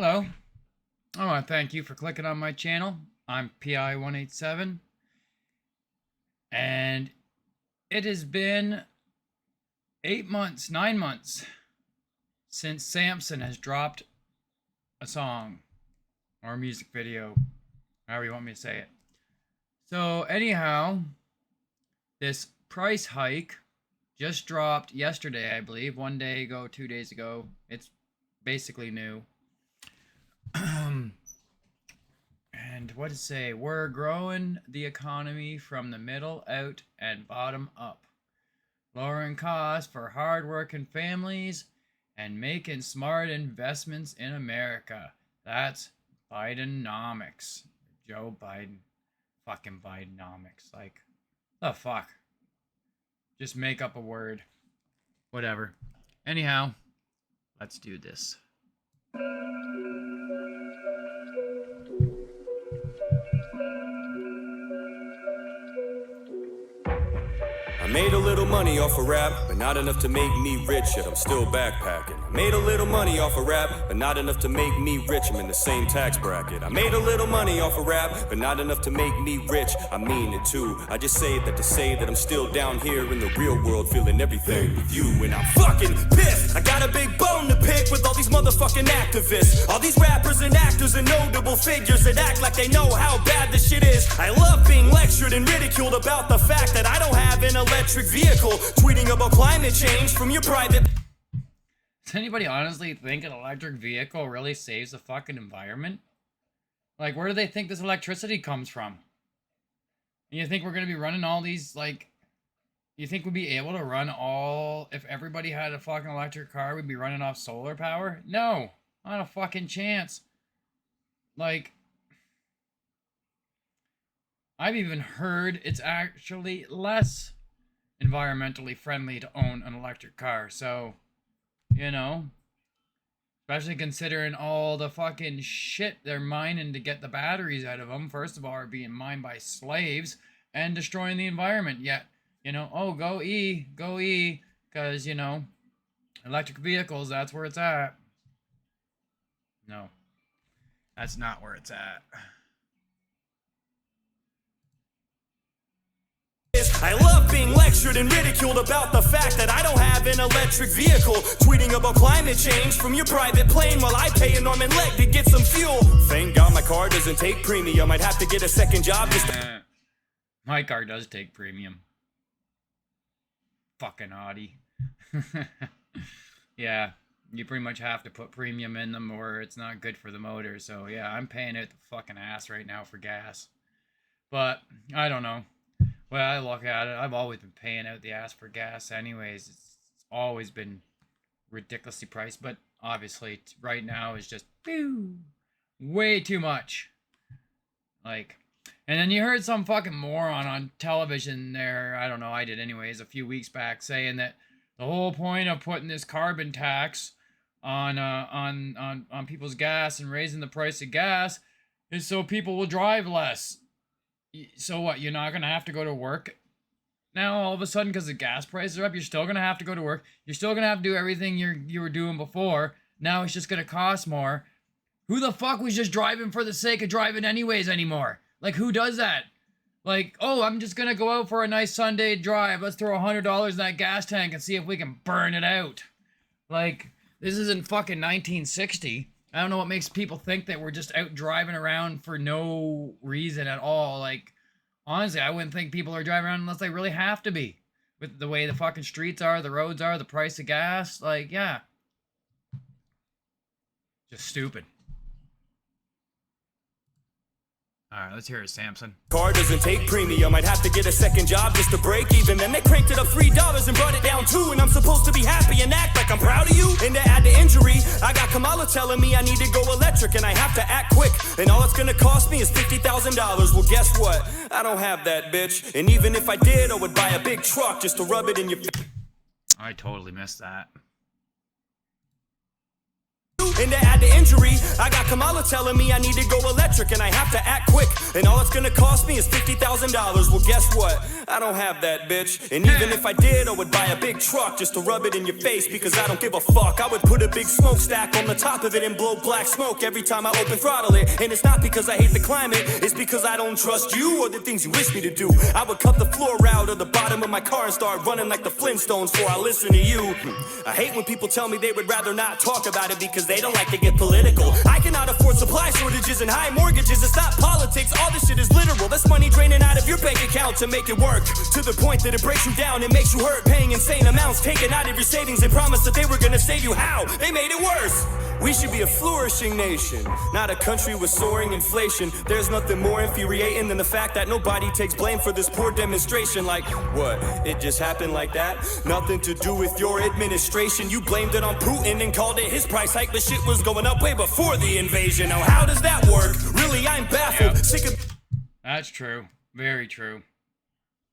Hello. I want to thank you for clicking on my channel. I'm PI187. And it has been 9 months since Samson has dropped a song or a music video, however you want me to say it. So anyhow, this price hike just dropped yesterday, I believe. 1 day ago, 2 days ago. It's basically new. And what to say? We're growing the economy from the middle out and bottom up. Lowering costs for hard-working families and making smart investments in America. That's Bidenomics. Joe Biden. Fucking Bidenomics. Like, the fuck? Just make up a word. Whatever. Anyhow, let's do this. I made a little money off of rap, but not enough to make me rich, yet I'm still backpacking. I made a little money off of rap, but not enough to make me rich, I'm in the same tax bracket. I made a little money off of rap, but not enough to make me rich, I mean it too. I just say that to say that I'm still down here in the real world, feeling everything with you, and I'm fucking pissed. I got a big bone to pick with all these motherfucking activists, all these rappers and actors and notable figures that act like they know how bad this shit is. I love being lectured and ridiculed about the fact that I don't have an electric vehicle, tweeting about climate change from your private. Does anybody honestly think an electric vehicle really saves the fucking environment? Like, where do they think this electricity comes from? You think we're gonna be running all these, like, you think we'd be able to run all, if everybody had a fucking electric car, we'd be running off solar power? No, not a fucking chance. Like, I've even heard it's actually less environmentally friendly to own an electric car, so, you know, especially considering all the fucking shit they're mining to get the batteries out of them. First of all, are being mined by slaves and destroying the environment. Yet, you know, oh, go E, because, you know, electric vehicles, that's where it's at. No, that's not where it's at. I love being lectured and ridiculed about the fact that I don't have an electric vehicle, tweeting about climate change from your private plane while I pay an arm and leg to get some fuel. Thank God my car doesn't take premium. I'd have to get a second job just to... My car does take premium. Fucking Audi. Yeah, you pretty much have to put premium in them or it's not good for the motor. So yeah, I'm paying out the fucking ass right now for gas. But I don't know. Well, I look at it, I've always been paying out the ass for gas anyways. It's always been ridiculously priced, but obviously right now is just way too much. Like, and then you heard some fucking moron on television there, I don't know, I did anyways, a few weeks back, saying that the whole point of putting this carbon tax on people's gas and raising the price of gas is so people will drive less. So what, you're not going to have to go to work now all of a sudden because the gas prices are up? You're still going to have to go to work. You're still going to have to do everything you were doing before. Now it's just going to cost more. Who the fuck was just driving for the sake of driving anyways anymore? Like, who does that? Like, oh, I'm just going to go out for a nice Sunday drive. Let's throw $100 in that gas tank and see if we can burn it out. Like, this isn't fucking 1960. I don't know what makes people think that we're just out driving around for no reason at all. Like, honestly, I wouldn't think people are driving around unless they really have to be. With the way the fucking streets are, the roads are, the price of gas. Like, yeah. Just stupid. Alright, let's hear it, Samson. Car doesn't take premium. I'd have to get a second job just to break even. Then they cranked it up $3 and brought it down $2. And I'm supposed to be happy and act like I'm proud of you. And to add to injury, I got Kamala telling me I need to go electric and I have to act quick. And all it's gonna cost me is $50,000. Well, guess what? I don't have that, bitch. And even if I did, I would buy a big truck just to rub it in your face. I totally missed that. And to add to injury, I got Kamala telling me I need to go electric and I have to act quick. And all it's gonna cost me is $50,000. Well, guess what? I don't have that, bitch. And even if I did, I would buy a big truck just to rub it in your face because I don't give a fuck. I would put a big smokestack on the top of it and blow black smoke every time I open throttle it. And it's not because I hate the climate, it's because I don't trust you or the things you wish me to do. I would cut the floor out of the bottom of my car and start running like the Flintstones before I listen to you. I hate when people tell me they would rather not talk about it because they don't like to get political. I cannot afford supply shortages and high mortgages. It's not politics, all this shit is literal. That's money draining out of your bank account to make it work, to the point that it breaks you down and makes you hurt. Paying insane amounts, taken out of your savings. They promised that they were gonna save you. How? They made it worse. We should be a flourishing nation, not a country with soaring inflation. There's nothing more infuriating than the fact that nobody takes blame for this poor demonstration. Like, what? It just happened like that? Nothing to do with your administration. You blamed it on Putin and called it his price hike, but shit was going up way before the invasion. Now how does that work? Really, I'm baffled. Yep. Sick of... That's true. Very true.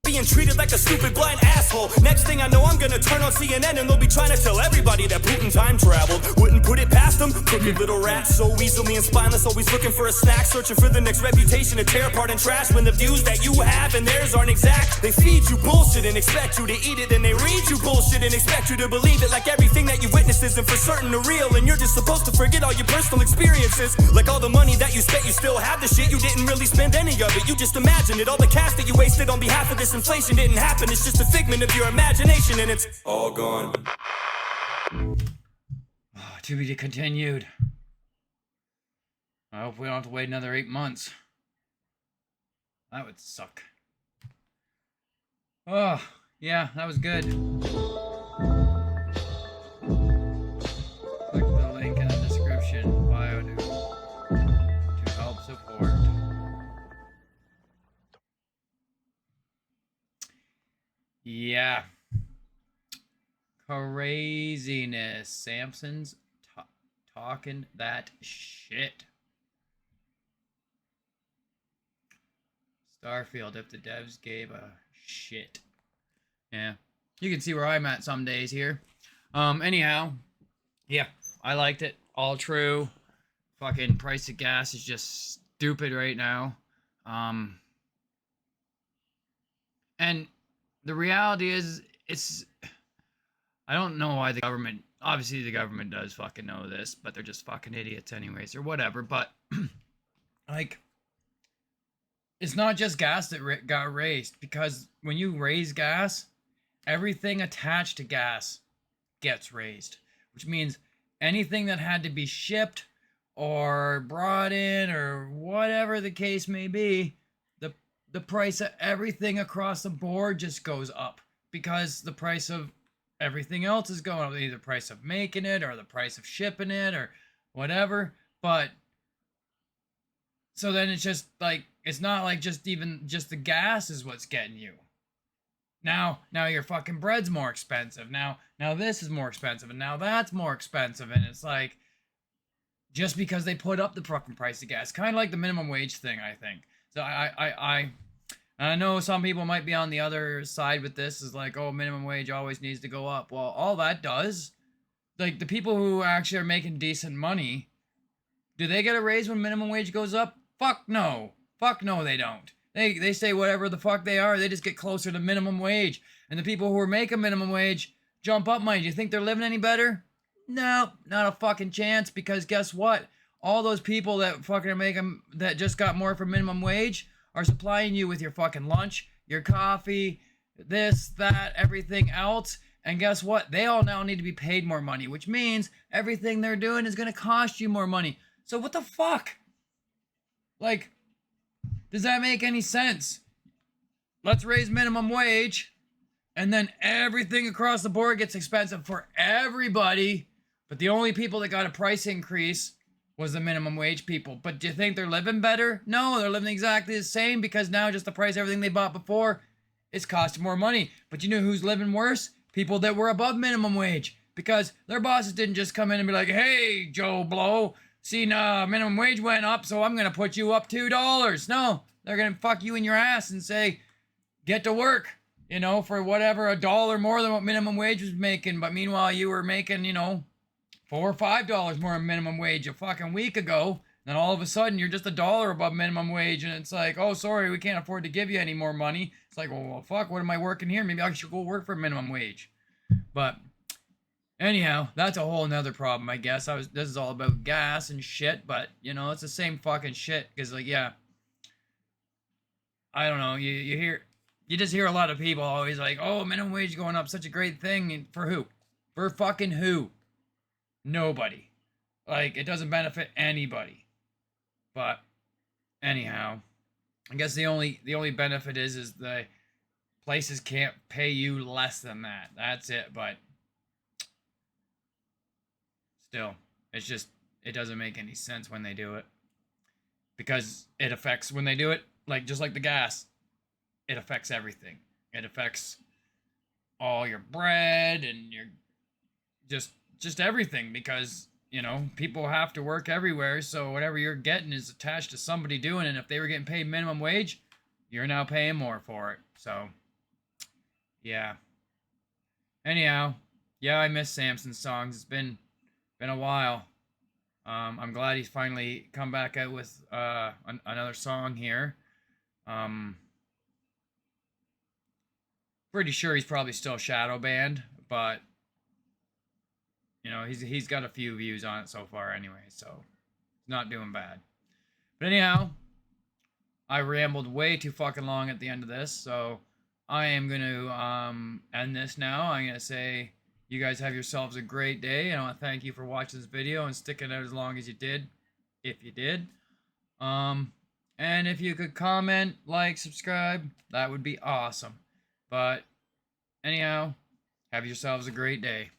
Being treated like a stupid blind asshole. Next thing I know, I'm gonna turn on CNN and they'll be trying to tell everybody that Putin time traveled. Wouldn't put it past them. Crooked little rats, so easily and spineless, always looking for a snack, searching for the next reputation to tear apart and trash. When the views that you have and theirs aren't exact, they feed you bullshit and expect you to eat it. Then they read you bullshit and expect you to believe it. Like everything that you witnessed isn't for certain or real, and you're just supposed to forget all your personal experiences. Like all the money that you spent, you still have the shit. You didn't really spend any of it, you just imagined it. All the cash that you wasted on behalf of this inflation didn't happen. It's just a figment of your imagination and it's all gone. Oh, to be continued. I hope we don't have to wait another 8 months. That would suck. Oh, yeah, that was good. Click the link in the description bio to help support. Yeah. Craziness. Samson's talking that shit. Starfield, if the devs gave a shit. Yeah. You can see where I'm at some days here. Anyhow. Yeah. I liked it. All true. Fucking price of gas is just stupid right now. And the reality is, I don't know why the government, obviously the government does fucking know this, but they're just fucking idiots anyways, or whatever, but, like, it's not just gas that got raised, because when you raise gas, everything attached to gas gets raised, which means anything that had to be shipped, or brought in, or whatever the case may be, the price of everything across the board just goes up because the price of everything else is going up, either the price of making it or the price of shipping it or whatever. But so then it's just like, it's not like just the gas is what's getting you. Now your fucking bread's more expensive. Now this is more expensive, and now that's more expensive, and it's like, just because they put up the fucking price of gas, kind of like the minimum wage thing, I think. So I know some people might be on the other side with this, is like, oh, minimum wage always needs to go up. Well, all that does, like, the people who actually are making decent money, do they get a raise when minimum wage goes up? Fuck no. Fuck no, they don't. They say whatever the fuck they are, they just get closer to minimum wage. And the people who are making minimum wage jump up money. Do you think they're living any better? No, not a fucking chance, because guess what? All those people that fucking are making, that just got more for minimum wage, are supplying you with your fucking lunch, your coffee, this, that, everything else. And guess what? They all now need to be paid more money, which means everything they're doing is going to cost you more money. So what the fuck? Like, does that make any sense? Let's raise minimum wage, and then everything across the board gets expensive for everybody. But the only people that got a price increase was the minimum wage people. But do you think they're living better? No, they're living exactly the same, because now just the price of everything they bought before, it's costing more money. But you know who's living worse? People that were above minimum wage, because their bosses didn't just come in and be like, hey, Joe Blow, see, minimum wage went up, so I'm going to put you up $2. No, they're going to fuck you in your ass and say, get to work, you know, for whatever, $1 more than what minimum wage was making. But meanwhile, you were making, you know, $4 or $5 more than minimum wage a fucking week ago. Then all of a sudden you're just $1 above minimum wage, and it's like, oh, sorry, we can't afford to give you any more money. It's like, well, fuck, what am I working here? Maybe I should go work for minimum wage. But anyhow, that's a whole nother problem, I guess. This is all about gas and shit, but you know, it's the same fucking shit. Cause like, yeah, I don't know. You just hear a lot of people always like, oh, minimum wage going up, such a great thing. And for who? For fucking who? Nobody. Like, it doesn't benefit anybody. But anyhow, I guess the only benefit is the places can't pay you less than that. That's it. But still, it doesn't make any sense when they do it, because it affects when they do it, like just like the gas, it affects everything. It affects all your bread and your just everything, because you know, people have to work everywhere, so whatever you're getting is attached to somebody doing it. And if they were getting paid minimum wage, you're now paying more for it. So, yeah. Anyhow, yeah, I miss Samson's songs. It's been a while. I'm glad he's finally come back out with another song here. Pretty sure he's probably still shadow banned, but you know, he's got a few views on it so far anyway, so he's not doing bad. But anyhow, I rambled way too fucking long at the end of this, so I am going to end this now. I'm going to say you guys have yourselves a great day, and I want to thank you for watching this video and sticking out as long as you did, if you did. And if you could comment, like, subscribe, that would be awesome. But anyhow, have yourselves a great day.